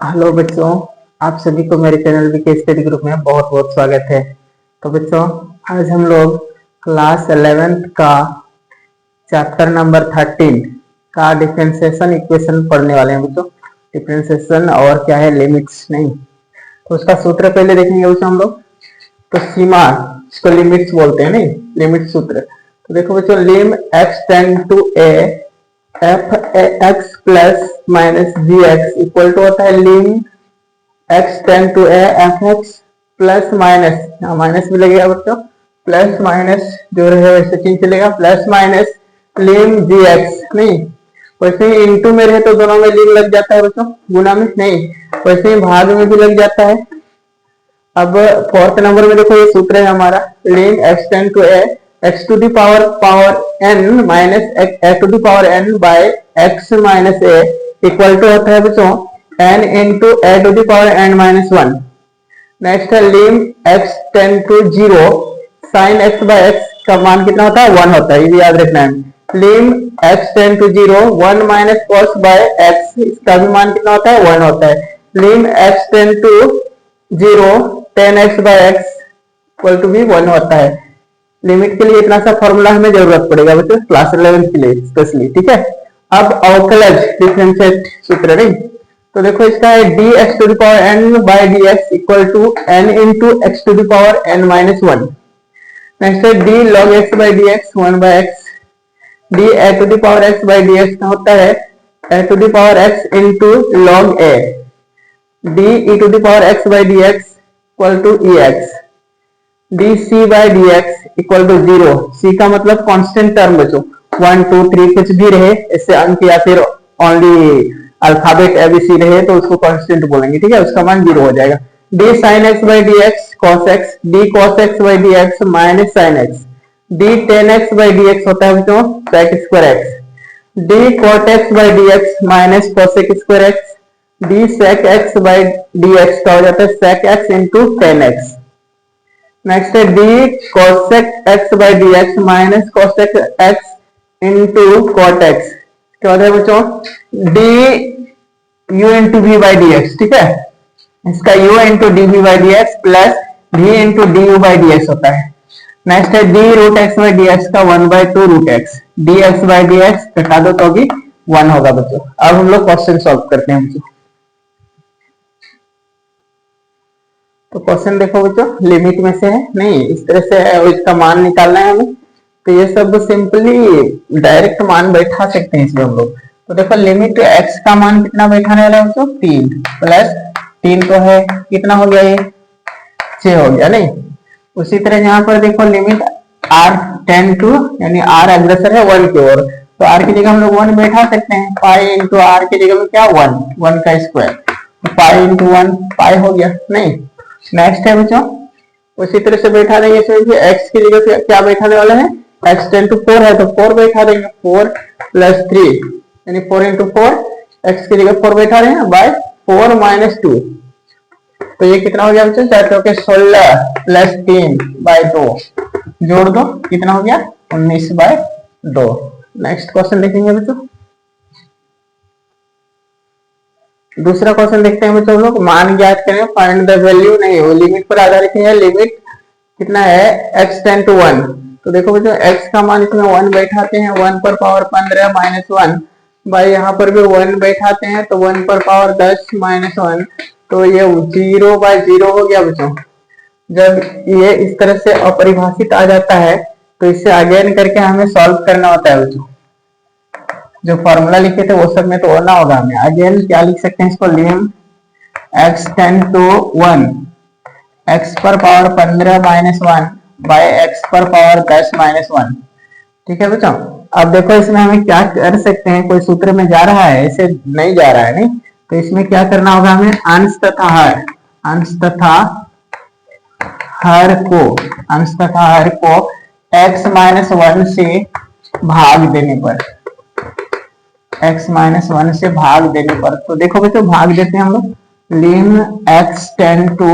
Hello बच्चों, आप सभी को मेरे चैनल वीके स्टडी ग्रुप में बहुत बहुत स्वागत है। तो बच्चों, आज हम लोग क्लास 11th का चैप्टर नंबर 13 का डिफरेंशिएशन इक्वेशन पढ़ने वाले हैं बच्चों। डिफरेंशिएशन और क्या है, लिमिट्स नहीं। तो उसका सूत्र पहले देखेंगे बच्चों हम लोग। तो सीमा, इसको लिमिट्स बोलते हैं, नहीं लिमिट सूत्र। तो देखो बच्चों, lim X tend to A F X plus minus G X equal to होता है lim X tend to A F X plus minus, यहाँ माइनस भी लगेगा बच्चों, प्लस माइनस जो रहे वैसे चीज चलेगा, प्लस माइनस लिम जी एक्स, नहीं वैसे ही इंटू में रहे तो दोनों में लिम लग जाता है बच्चों, गुना में नहीं, वैसे ही भाग में भी लग जाता है। अब फोर्थ नंबर में देखो, ये सूत्र है हमारा, lim X tend to A X to the power N minus A to the power N by X minus A equal to होता है बच्चों N into A to the power N minus one. Next है lim X tend to zero sine X by X का मान कितना होता है, one होता है, ये याद रखना है। Lim X tend to zero one minus cos by X, इसका भी मान कितना होता है, वन होता है। Lim X tend to zero tan X by X equal to भी वन होता है। लिमिट के लिए इतना सा फॉर्मूला हमें जरूरत पड़ेगा बच्चों क्लास 11 के लिए स्पेशली, ठीक है। अब अवकलज डिफरेंशिएट सूत्र नहीं, तो देखो इसका है D X to the power N by D X equal to N into x to the power N minus one. Next है D log X by D X one by X, D A to the power X by D x का होता है A to the power X into log A, D E to the power X by D X equal to E X, D C bye D X equal to zero, C का मतलब constant term बच्चों, 1 2 3 कुछ भी रहे, इससे अंक या फिर ओनली अल्फाबेट एबीसी रहे तो उसको कांस्टेंट बोलेंगे, ठीक है, उसका मान जीरो हो जाएगा। D sine X by D X cos X, D cos X by D X minus sine X, D tan X by D X होता है बच्चों sec square X, D cot X by D X minus cosec square X, D sec X by D x का हो जाता है sec X into tan X. Next है D cosec X by D X minus cosec X into cot X, क्या होता है बच्चों D U into V by D X, ठीक है, इसका u into D V by D X plus D into D U by D X होता है। Next है D root x by D x का one by two root X, D X by D X घटा दो तो भी one होगा बच्चों। अब हम लोग क्वेश्चन सॉल्व करते हैं बच्चों। तो क्वेश्चन देखो बच्चों, लिमिट में से है, नहीं इस तरह से है, इसका मान निकालना है हमें, तो ये सब सिंपली डायरेक्ट मान बैठा सकते हैं इसमें हम लोग। तो देखो लिमिट x का मान कितना बैठाने वाला है बच्चों, 3 प्लस 3 तो है, कितना हो गया ये 6 हो गया, नहीं। उसी तरह यहाँ पर देखो लिमिट r टेंड टू, यानी r अग्रसर है 1 की ओर, तो r की जगह हम लोग 1 बैठा सकते हैं, पाई इंटू r की जगह में क्या 1 का स्क्वायर, तो पाई इंटू 1 पाई हो गया, नहीं। नेक्स्ट है बच्चों उसी तरह से बैठा देंगे इसमें भी x की जगह क्या बैठाने वाला है, x टेंड टू 4 है तो 4 बैठा देंगे, 4 प्लस 3 यानी 4 इंटू 4, x की जगह 4 बैठा रहे हैं बाय 4 माइनस 2, तो ये कितना हो गया बच्चों, चार चौके 16 प्लस 3 बाय 2 जोड़ दो, कितना हो गया 19 बाय 2। नेक्स्ट क्वेश्चन देखेंगे बच्चों, दूसरा क्वेश्चन देखते हैं बच्चों लोग, मान ज्ञात करें, फाइंड द वैल्यू, नहीं वो लिमिट पर आधारित है, लिमिट कितना है x टेंड टू 1, तो देखो बच्चों x का मान इसमें 1 बैठाते हैं, 1 पर पावर 15 माइनस 1 भाई यहाँ पर भी 1 बैठाते हैं तो 1 पर पावर 10 माइनस 1, तो ये 0 बाय 0 हो गया बच्चों। जब ये इस तरह से अपरिभाषित आ जाता है तो इससे अगेन करके हमें सॉल्व करना होता है बच्चों, जो फॉर्मूला लिखे थे वो सब में तो होना होगा हमें। अगेन क्या लिख सकते हैं इसको, लिम x टेंड टू 1 x पर पावर 15 माइनस 1 बाय x पर पावर 10 माइनस 1, ठीक है बच्चों। अब देखो इसमें हमें क्या कर सकते हैं, कोई सूत्र में जा रहा है, ऐसे नहीं जा रहा है, नहीं तो इसमें क्या करना होगा हमें, अंश तथा हर, अंश तथा हर को x माइनस 1 से भाग देने पर, x माइनस 1 से भाग देने पर, तो देखो बच्चों भाग देते हैं हम लोग, लिम x टेंड टू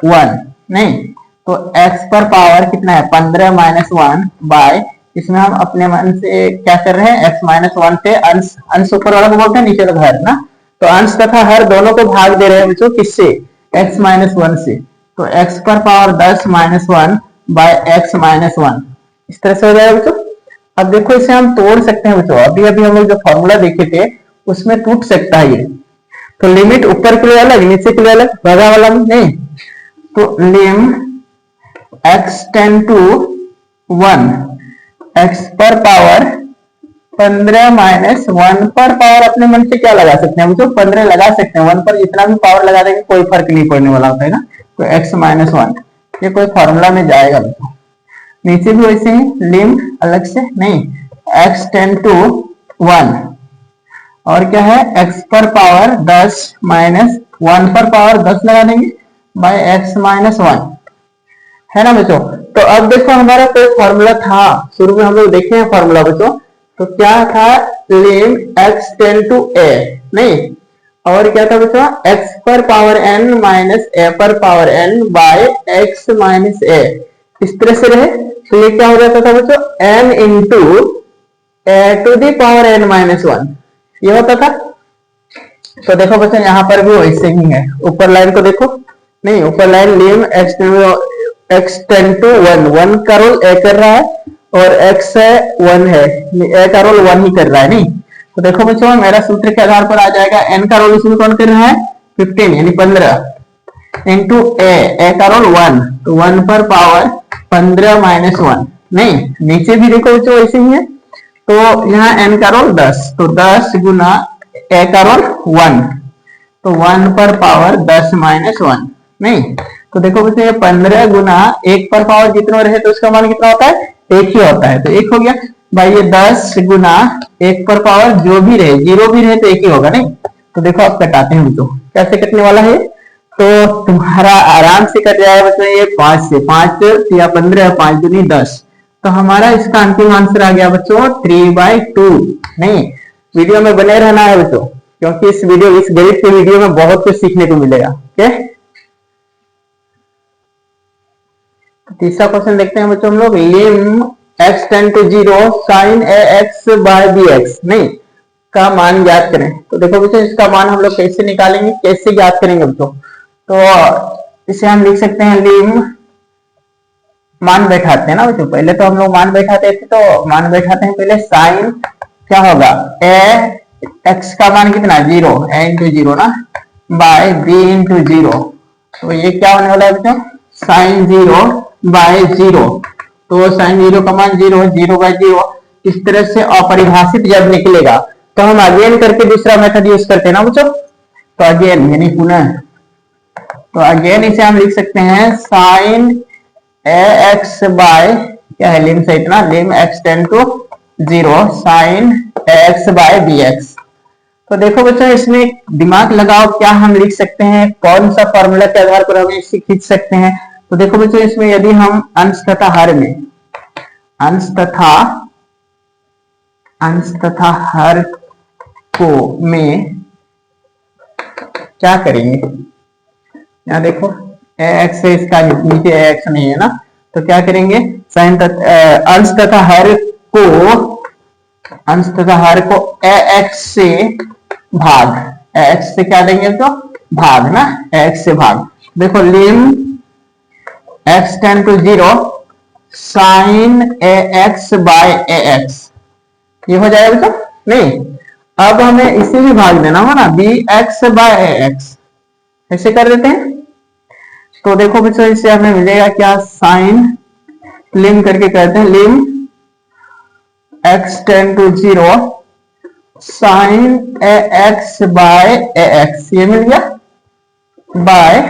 1, नहीं तो x पर पावर कितना है 15 माइनस 1 बाय, इसमें हम अपने मन से क्या कर रहे हैं, x माइनस 1 से अंश ऊपर वाला को बोलते हैं, नीचे वाला घर ना, तो अंश तथा हर दोनों को भाग दे रहे हैं बच्चों किससे, x माइनस वन से। तो x पर power 10 minus one by X minus one, इस तरह से हो जाएगा बच्चों। अब देखो इसे हम तोड़ सकते हैं बच्चों, अभी अभी हम लोग जो फॉर्मूला देखे थे उसमें टूट सकता है ये। तो लिमिट ऊपर के लिए अलग नीचे के लिए अलग, भगा वाला नहीं। तो लिम x टेंड टू 1 x पर पावर 15 माइनस 1 पर पावर अपने मन से क्या लगा सकते हैं बच्चों, 15 लगा सकते हैं। 1 पर जितना भी पावर लगा देंगे कोई फर्क नहीं पड़ने वाला होता है ना। तो x माइनस 1 ये कोई फॉर्मूला में जाएगा बच्चों। नीचे भी वैसे ही लिम अलग से नहीं, x टेंड टू 1 और क्या है x पर पावर 10 माइनस 1 पर पावर 10 लगा देंगे बाय x माइनस 1, है ना बच्चों। तो अब देखो हमारा कोई फॉर्मूला था, शुरू में हम लोग देखे हैं फॉर्मूला बच्चों। तो क्या था, lim x tends to a नहीं, और क्या था बच्चों x पर पावर n माइनस a पर power n by x minus a, इस तरह से रहे। तो ये क्या हो जाता था बच्चों, n into a to the power n minus 1, ये होता था। तो देखो बच्चों यहाँ पर भी वैसे ही है, ऊपर लाइन को देखो नहीं, ऊपर line lim x tends to 1 का रोल a कर रहा है और x है 1 है, a का रोल 1 ही कर रहा है नहीं। तो देखो बच्चों मेरा सूत्र के आधार पर आ जाएगा, n का रोल इसमें कौन कर रहा है 15 यानी 15 इंटू a का रोल 1, तो 1 पर पावर 15 माइनस 1 नहीं। नीचे भी देखो बच्चों वैसे ही है। तो यहाँ n का रोल 10, तो 10 गुना a का रोल 1, तो 1 पर पावर 10 माइनस 1 नहीं। तो देखो बच्चों ये 15 गुना 1 पर पावर जितना रहे तो उसका मान कितना होता है, 1 ही होता है। तो 1 हो गया भाई, ये 10 गुना 1 पर पावर जो भी रहे, 0 भी रहे तो 1 ही होगा नहीं। तो देखो आप कटाते हैं बच्चों, कैसे कटने वाला है, तो तुम्हारा आराम से कट जाएगा बच्चों ये 5 से, 5 या 15 5 दूनी 10। तो हमारा इसका अंतिम आंसर आ गया बच्चों 3/2 नहीं। वीडियो में बने रहना है बच्चों, क्योंकि इस गणित के वीडियो में बहुत कुछ सीखने को मिलेगा। ओके, तीसरा क्वेश्चन देखते हैं बच्चों हम लोग। Lim x tends to 0 sine ax by bx नहीं का मान ज्ञात करें। तो देखो बच्चों इसका मान हम लोग कैसे निकालेंगे, कैसे ज्ञात करेंगे बच्चों। तो इसे हम लिख सकते हैं, लिम मान बैठाते हैं ना बच्चों, पहले तो हम लोग मान बैठाते थे, तो मान बैठाते हैं पहले। साइन क्या होगा, a x का मान कितना 0, a इंटू 0 ना बाय b इंटू 0। तो ये क्या होने वाला है बच्चों, साइन 0 बाय 0। तो साइन 0 का मान 0, 0 बाय 0। इस तरह से अपरिभाषित जब निकलेगा तो हम अगेन करके दूसरा मेथड यूज करते हैं ना बच्चों। तो अगेन यानी पुनः, तो अगेन इसे हम लिख सकते हैं साइन ax बाय क्या है, लिम से इतना, lim x tends to 0 sine ax by bx। तो देखो बच्चों इसमें दिमाग लगाओ, क्या हम लिख सकते हैं, कौन सा फॉर्मूला के आधार पर हम इसे खींच सकते हैं। तो देखो बच्चों इसमें यदि हम अंश तथा हर में, अंश तथा हर को में क्या करेंगे, यहाँ देखो ax है, इसका नीचे ax नहीं है ना, तो क्या करेंगे, साइन अंश तथा हर को ax से भाग, ax से क्या देंगे तो भाग ना, ax से भाग। देखो lim x tends to 0 sine ax by ax, ये हो जाएगा बेटा नहीं। अब हमें इसे भी भाग देना हो ना, bx बाय ax, ऐसे कर देते हैं। तो देखो बच्चों इससे हमें मिलेगा क्या, साइन लिम करके कहते हैं, lim x tends to 0 sine ax by ax, ये मिल गया बाय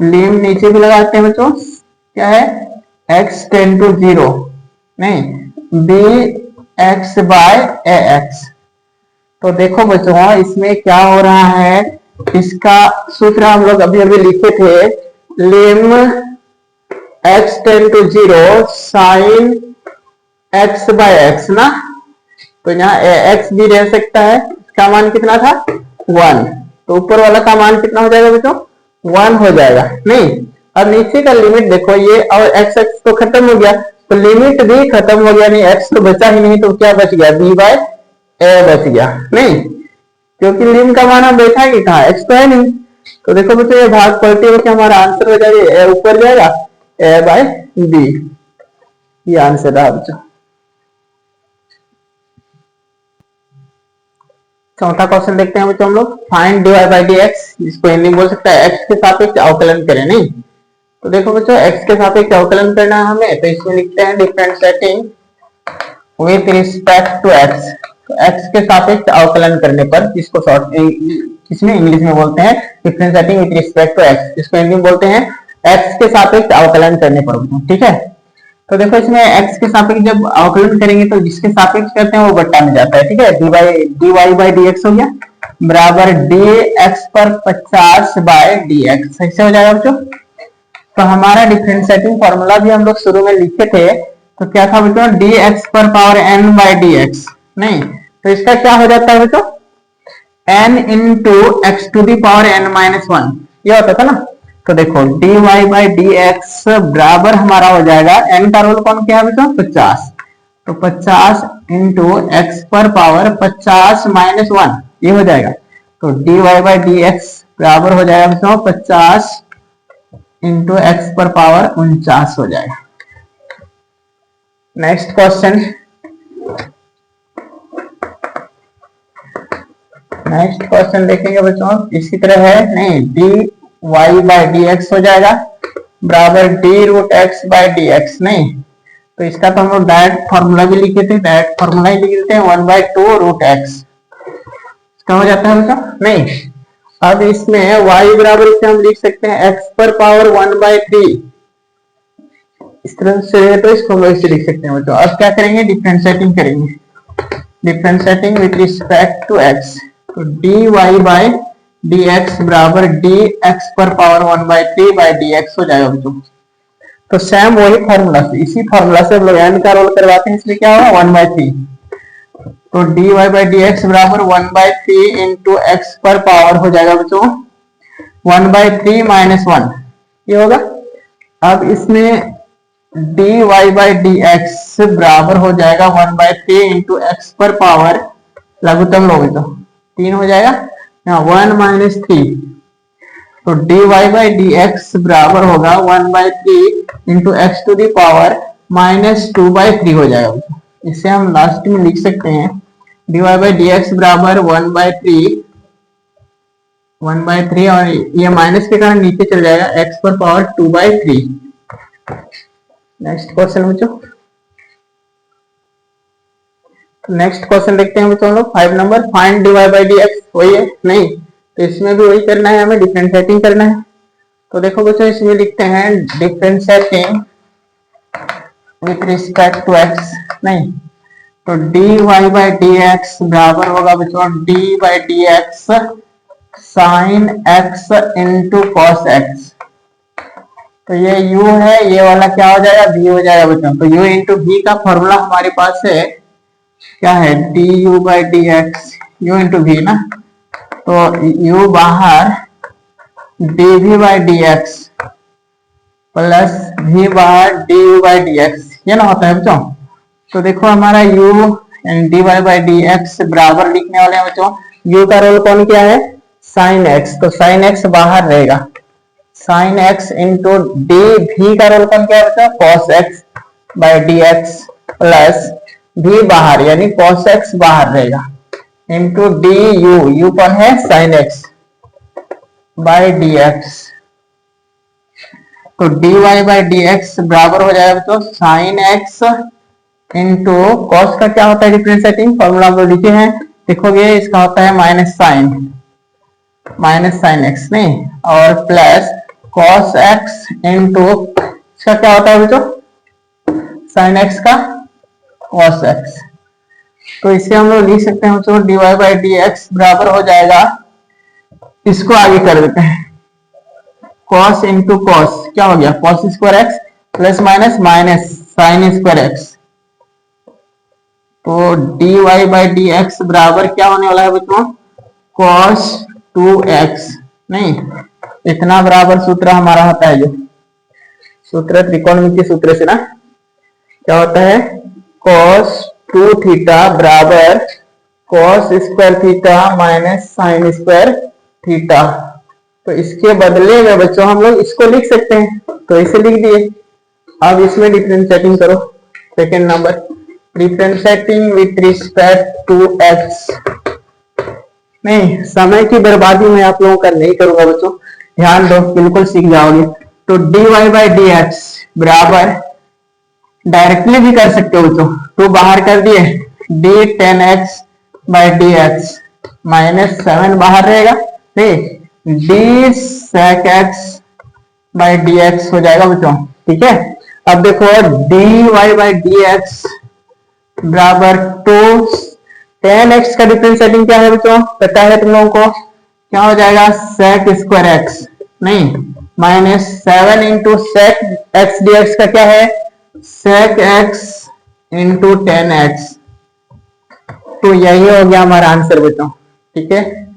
लिम नीचे भी लगाते हैं बच्चों, क्या है x टेंड टू 0 नहीं bx बाय ax। तो देखो बच्चों इसमें क्या हो रहा है, इसका सूत्र हम लोग अभी अभी लिखे थे, lim x tends to 0 sine x by x ना। तो यहाँ x भी रह सकता है, इसका मान कितना था 1, तो ऊपर वाला का मान कितना हो जाएगा बच्चों 1 हो जाएगा नहीं। अब नीचे का लिमिट देखो, ये और x तो खत्म हो गया, तो लिमिट भी खत्म हो गया नहीं, x तो बचा ही नहीं, तो क्या बच गया b बाय a बच गया नहीं। क्योंकि लिम का मान हम बैठा कि कहा, एक्स तो है नहीं। तो देखो बच्चों ये भाग पलटी होकर हमारा आंसर हो जाएगा, ए ऊपर जाएगा, ए बाय बी, ये आंसर रहा बच्चों। चौथा क्वेश्चन देखते हैं बच्चों हम लोग, find dy by D x, जिसको हिंदी में बोल सकता है एक्स के सापेक्ष अवकलन करें। नहीं तो देखो बच्चों एक्स के सापेक्ष अवकलन करना है हमें, तो इसमें लिखते हैं differentiating with respect to x. तो एक्स के सापेक्ष अवकलन करने पर, जिसको शॉर्ट इसमें इंग्लिश में बोलते हैं differentiating with respect to x, जिसको हिंदी में बोलते हैं एक्स के सापेक्ष अवकलन करने पर। ठीक है, तो देखो इसमें x के सापेक्ष जब अवकलन करेंगे तो जिसके सापेक्ष करते हैं वो बट्टा में जाता है। ठीक है, dy बाई dx हो गया बराबर dx पर 50 बाय dx, ऐसे हो जाएगा बच्चों। तो हमारा डिफरेंशिएटिंग फॉर्मूला भी हम लोग शुरू में लिखे थे, तो क्या था बच्चों, dx पर पावर n बाई dx। नहीं तो इसका क्या हो जाता है बच्चों, n into x to the power n minus 1, ये होता था ना। तो देखो dy बाई dx बराबर हमारा हो जाएगा, n का रोल कौन क्या है बच्चों, 50, तो 50 इंटू एक्स पर पावर 50 माइनस 1, ये हो जाएगा। तो dy बाई dx बराबर हो जाएगा बच्चों 50 इंटू एक्स पर पावर 49 हो जाएगा। नेक्स्ट क्वेश्चन, नेक्स्ट क्वेश्चन देखेंगे बच्चों, इसी तरह है। नहीं dy बाई dx हो जाएगा बराबर d root x by D x. नहीं तो इसका तो हम लोग डायरेक्ट फॉर्मूला भी लिखे थे, डायरेक्ट फॉर्मूला ही लिख देते हैं, 1 बाई 2 रूट एक्स, क्या हो जाता है बच्चों। नहीं अब इसमें y बराबर इसे हम लिख सकते हैं x पर पावर 1 बाई 3, इस तरह से, तो इसको हम लोग इसे लिख सकते हैं बच्चों। अब क्या करेंगे, डिफरेंशिएटिंग करेंगे, differentiating with respect to x, तो dy बाई dx बराबर dx पर पावर 1 बाई 3 बाई dx हो जाएगा बच्चों। तो सेम वही फॉर्मूला से, इसी फॉर्मूला से हम लोग n का रोल करवाते हैं, इसमें क्या होगा 1 बाई 3, तो dy बाई dx बराबर 1 बाई 3 इंटू एक्स पर पावर हो जाएगा बच्चों 1 बाई 3 माइनस 1, ये होगा। अब इसमें dy बाई dx बराबर हो जाएगा 1 बाई 3 इंटू एक्स पर पावर, लघुत्तम लोगे तो 3 हो जाएगा, 1 माइनस 3, तो dy बाई dx बराबर होगा 1 by 3 into x to the power minus 2 by 3 हो जाएगा। इसे हम लास्ट में लिख सकते हैं dy बाई dx बराबर 1 बाई 3 और ये माइनस के कारण नीचे चल जाएगा, x पर पावर 2 बाई 3। नेक्स्ट क्वेश्चन बच्चों, नेक्स्ट क्वेश्चन देखते हैं बच्चों हम लोग 5 number, find dy by dx, वही है। नहीं तो इसमें भी वही करना है, हमें डिफरेंशिएटिंग करना है। तो देखो बच्चों इसमें लिखते हैं differentiating with respect to x। नहीं तो dy बाई dx बराबर होगा बच्चों d by dx sine x into cos x, तो ये u है, ये वाला क्या हो जाएगा v हो जाएगा बच्चों। तो u इंटू v का फॉर्मूला हमारे पास है, क्या है du by dx, u into v ना, तो u बाहर dv by dx plus v बाहर du बाई dx, ये ना होता है बच्चों। तो देखो हमारा u and dy by dx बराबर लिखने वाले हैं बच्चों, u का रोल कौन क्या है साइन x, तो साइन x बाहर रहेगा, साइन x इंटू dv का रोल कौन क्या है बच्चों cos x by dx plus v बाहर यानी cos x बाहर रहेगा इंटू du कौन है साइन x बाई dx, तो dy बाई dx बराबर हो जाएगा बच्चों साइन x इंटू कॉस का क्या होता है डिफरेंशिएटिंग फॉर्मूला हम लोग लिखे हैं, देखोगे इसका होता है माइनस साइन x, नहीं और प्लस cos x इंटू इसका क्या होता है बच्चों साइन x का cos x, तो इसे हम लोग लिख सकते हैं बच्चों dy बाई dx बराबर हो जाएगा, इसको आगे कर देते हैं cos इंटू cos, क्या हो गया cos square x plus minus minus sine square x, तो dy बाई dx बराबर क्या होने वाला है बच्चों cos 2x। नहीं इतना बराबर सूत्र हमारा होता है, जो सूत्र त्रिकोणमितीय सूत्र से ना, क्या होता है cos 2 थीटा बराबर cos square theta minus sine square theta. तो इसके बदले में बच्चों हम लोग इसको लिख सकते हैं, तो इसे लिख दिए। अब इसमें डिफरेंशिएटिंग करो। Second number, differentiating with respect to x. नहीं, समय की बर्बादी मैं आप लोगों का नहीं करूंगा बच्चों, ध्यान दो, बिल्कुल सीख जाओगे। तो dy बाई डी एक्स बराबर, डायरेक्टली भी कर सकते हो बच्चों, तो बाहर कर दिए d ten X by D X minus 7 बाहर रहेगा, ठीक, d sec x by D x हो जाएगा बच्चों, ठीक है। अब देखो dy बाई डी एक्स बराबर टू टेन एक्स का डिफरेंशिएटिंग क्या है बच्चों, पता है तुम लोगों को, क्या हो जाएगा sec स्क्वायर एक्स, नहीं, minus 7 into sec x D x का क्या है sec x into tan x. तो यही हो गया हमारा आंसर बच्चों, ठीक है।